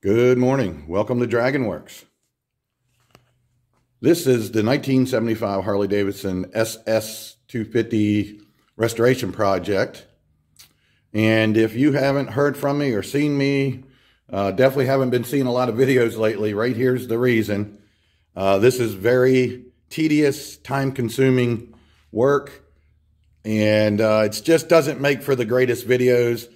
Good morning. Welcome to DragonWorks. This is the 1975 Harley Davidson SS250 Restoration project. And if you haven't heard from me or seen me, definitely haven't been seeing a lot of videos lately, right here's the reason. This is very tedious, time-consuming work, and it just doesn't make for the greatest videos.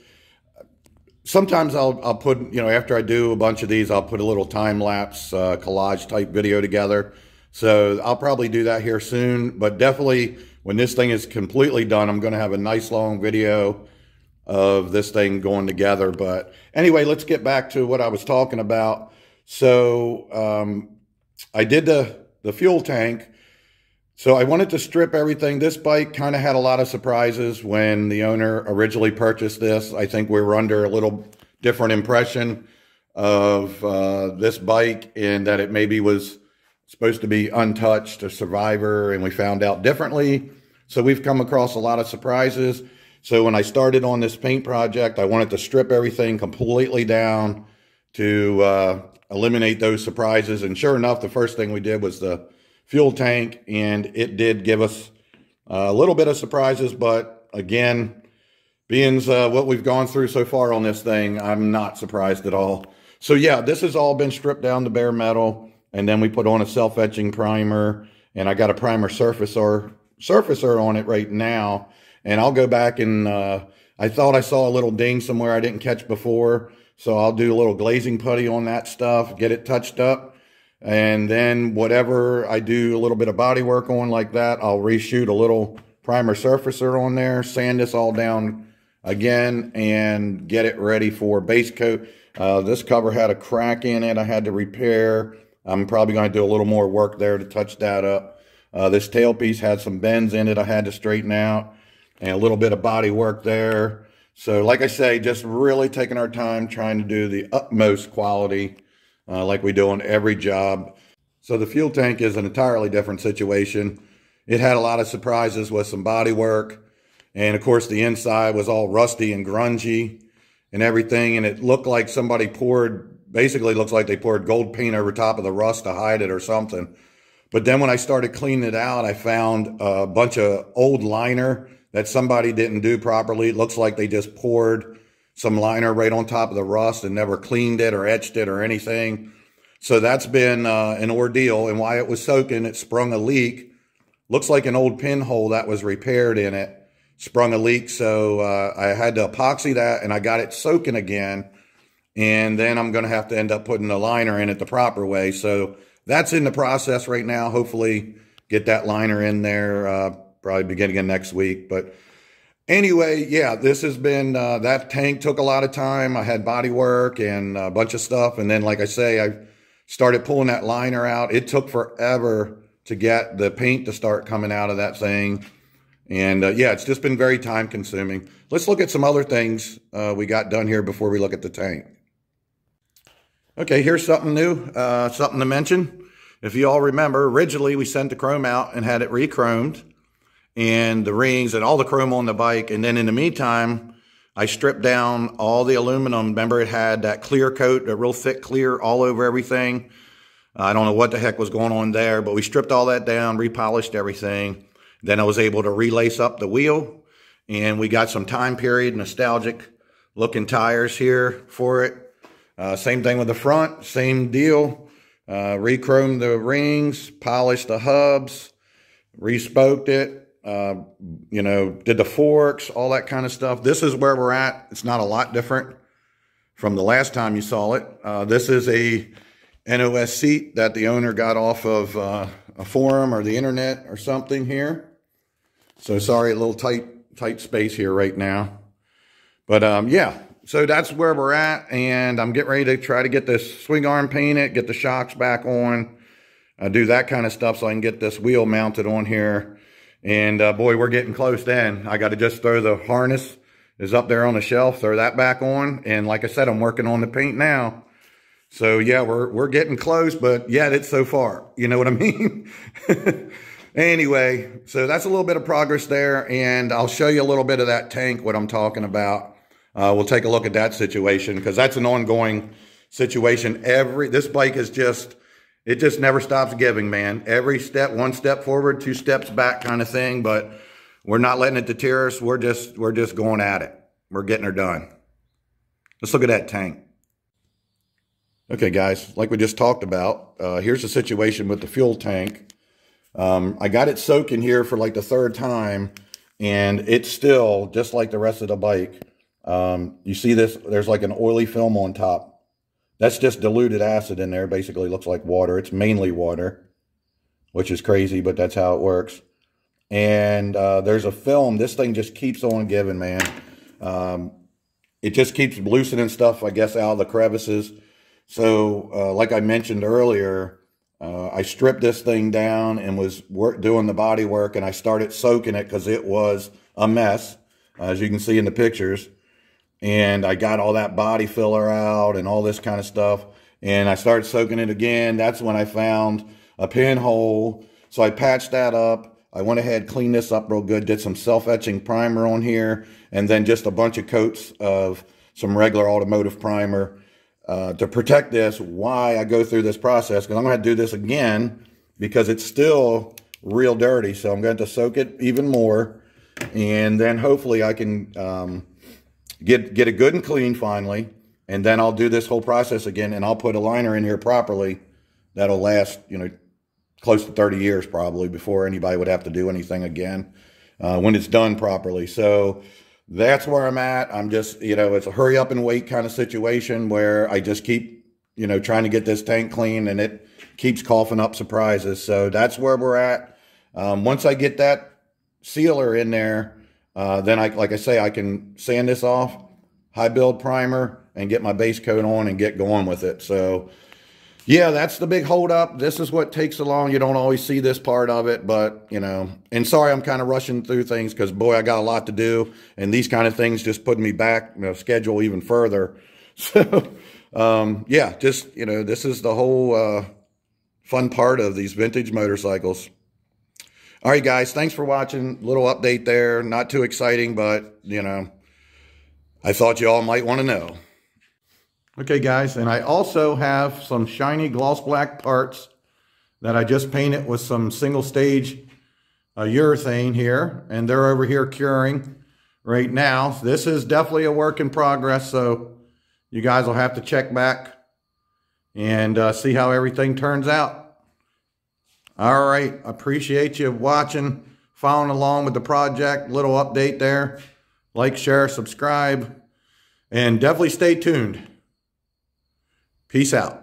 Sometimes I'll put, after I do a bunch of these, I'll put a little time-lapse collage type video together. So I'll probably do that here soon, but definitely when this thing is completely done, I'm going to have a nice long video of this thing going together. But anyway, let's get back to what I was talking about. So I did the fuel tank. So I wanted to strip everything. This bike kind of had a lot of surprises when the owner originally purchased this. I think we were under a little different impression of this bike, in that it maybe was supposed to be untouched, a survivor, and we found out differently. So we've come across a lot of surprises. So when I started on this paint project, I wanted to strip everything completely down to eliminate those surprises. And sure enough, the first thing we did was the fuel tank, and it did give us a little bit of surprises, but again, being what we've gone through so far on this thing, I'm not surprised at all. So yeah, this has all been stripped down to bare metal, and then we put on a self-etching primer, and I got a primer surfacer on it right now, and I'll go back and I thought I saw a little ding somewhere I didn't catch before, so I'll do a little glazing putty on that stuff, get it touched up. And then whatever I do a little bit of body work on like that, I'll reshoot a little primer surfacer on there, sand this all down again, and get it ready for base coat. This cover had a crack in it I had to repair. I'm probably going to do a little more work there to touch that up. This tailpiece had some bends in it I had to straighten out, and a little bit of body work there. So like I say, just really taking our time trying to do the utmost quality like we do on every job. So the fuel tank is an entirely different situation. It had a lot of surprises with some body work. And of course the inside was all rusty and grungy and everything. And it looked like somebody basically looks like they poured gold paint over top of the rust to hide it or something. But then when I started cleaning it out, I found a bunch of old liner that somebody didn't do properly. It looks like they just poured some liner right on top of the rust and never cleaned it or etched it or anything. So that's been an ordeal. And while it was soaking, it sprung a leak. Looks like an old pinhole that was repaired in it sprung a leak. So I had to epoxy that, and I got it soaking again. And then I'm going to have to end up putting the liner in it the proper way. So that's in the process right now. Hopefully get that liner in there probably beginning of next week. But anyway, yeah, this has been, that tank took a lot of time. I had body work and a bunch of stuff. And then, like I say, I started pulling that liner out. It took forever to get the paint to start coming out of that thing. And yeah, it's just been very time consuming. Let's look at some other things we got done here before we look at the tank. Okay, here's something new, something to mention. If you all remember, originally we sent the chrome out and had it re-chromed, and the rings and all the chrome on the bike. And then in the meantime, I stripped down all the aluminum. Remember, it had that clear coat, a real thick clear all over everything. I don't know what the heck was going on there, but we stripped all that down, repolished everything. Then I was able to relace up the wheel, and we got some time period nostalgic looking tires here for it. Same thing with the front, same deal. Re-chromed the rings, polished the hubs, re-spoked it. Did the forks, all that kind of stuff. This is where we're at. It's not a lot different from the last time you saw it. This is a NOS seat that the owner got off of a forum or the internet or something here. So sorry, a little tight space here right now. But yeah, so that's where we're at, and I'm getting ready to try to get this swing arm painted, get the shocks back on, do that kind of stuff so I can get this wheel mounted on here. And boy, we're getting close then. I got to just throw the harness is up there on the shelf, throw that back on. And like I said, I'm working on the paint now. So yeah, we're getting close, but yet it's so far. You know what I mean? Anyway, so that's a little bit of progress there, and I'll show you a little bit of that tank, what I'm talking about. We'll take a look at that situation because that's an ongoing situation. This bike is just, it just never stops giving, man. Every step, one step forward, two steps back kind of thing, but we're not letting it deter us. We're just going at it. We're getting her done. Let's look at that tank. Okay, guys, like we just talked about, here's the situation with the fuel tank. I got it soaking here for like the third time, and it's still just like the rest of the bike. You see this, there's like an oily film on top. That's just diluted acid in there. Basically looks like water. It's mainly water, which is crazy, but that's how it works. And there's a film. This thing just keeps on giving, man. It just keeps loosening stuff, I guess, out of the crevices. So like I mentioned earlier, I stripped this thing down and was doing the body work, and I started soaking it because it was a mess, as you can see in the pictures. And I got all that body filler out and all this kind of stuff. And I started soaking it again. That's when I found a pinhole. So I patched that up. I went ahead, cleaned this up real good, did some self-etching primer on here, and then just a bunch of coats of some regular automotive primer to protect this while I go through this process. Because I'm going to do this again because it's still real dirty. So I'm going to soak it even more. And then hopefully I can get it good and clean finally, and then I'll do this whole process again, and I'll put a liner in here properly that'll last, you know, close to 30 years probably before anybody would have to do anything again when it's done properly. So that's where I'm at. I'm just, you know, it's a hurry up and wait kind of situation where I just keep, you know, trying to get this tank clean, and it keeps coughing up surprises. So that's where we're at. Once I get that sealer in there, then like I say, I can sand this off, high build primer, and get my base coat on and get going with it. So yeah, that's the big hold up. This is what takes so long. You don't always see this part of it, but you know, and sorry, I'm kind of rushing through things because boy, I got a lot to do, and these kind of things just put me back, you know, schedule even further. So yeah, just, you know, this is the whole fun part of these vintage motorcycles. All right, guys, thanks for watching. Little update there. Not too exciting, but, you know, I thought you all might want to know. Okay, guys, and I also have some shiny gloss black parts that I just painted with some single stage urethane here, and they're over here curing right now. This is definitely a work in progress, so you guys will have to check back and see how everything turns out. All right, appreciate you watching, following along with the project. Little update there. Like, share, subscribe, and definitely stay tuned. Peace out.